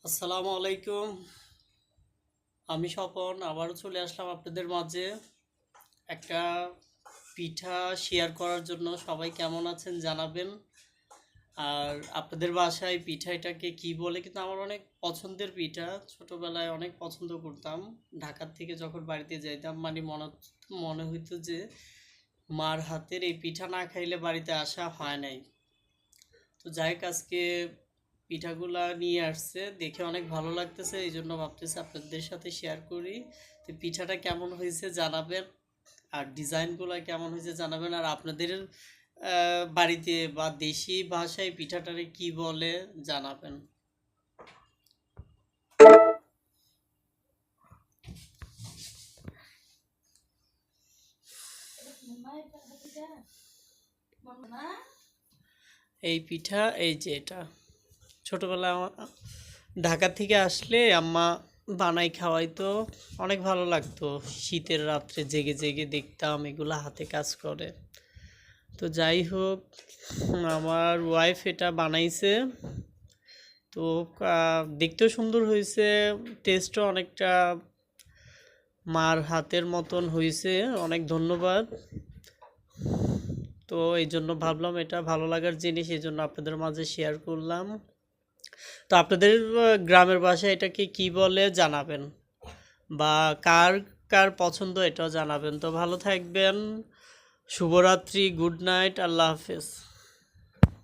আসসালামু আলাইকুম। আমি স্বপন আবারও চলে আসলাম আপনাদের মাঝে একটা পিঠা শেয়ার করার জন্য। সবাই কেমন আছেন জানাবেন। আর আপনাদের বাসায় পিঠা এটাকে কি বলে, কিন্তু আমার অনেক পছন্দের পিঠা। ছোটবেলায় অনেক পছন্দ করতাম। ঢাকার থেকে যখন বাড়িতে যাইতাম, মানে মনে হইতো যে মার হাতের এই পিঠা না খাইলে বাড়িতে আসা হয় নাই। তো যাই হোক, আজকে পিঠাগুলা নিয়ে আসছে, দেখে অনেক ভালো লাগতেছে, এই জন্য ভাবতেছি আপনাদের সাথে শেয়ার করি। তো পিঠাটা কেমন হয়েছে জানাবেন, আর ডিজাইনগুলো কেমন হয়েছে জানাবেন। আর আপনাদের বাড়িতে বা দেশি ভাষায় পিঠাটারে কি বলে জানাবেন। এই পিঠা, এই যে এটা ছোটবেলায় ঢাকা থেকে আসলে আম্মা বানাই খাওয়াইতো, অনেক ভালো লাগতো। শীতের রাত্রে জেগে জেগে দেখতাম এগুলা হাতে কাজ করে। তো যাই হোক, আমার ওয়াইফ এটা বানাইছে। তো দেখতেও সুন্দর হয়েছে, টেস্টও অনেকটা মার হাতের মতন হয়েছে। অনেক ধন্যবাদ। তো এই জন্য ভাবলাম এটা ভালো লাগার জিনিস, এই জন্য আপনাদের মাঝে শেয়ার করলাম। তো আপনাদের গ্রামের ভাষায় এটাকে কি বলে জানাবেন, বা কার কার পছন্দ এটাও জানাবেন। তো ভালো থাকবেন, শুভরাত্রি, গুড নাইট, আল্লাহ হাফেজ।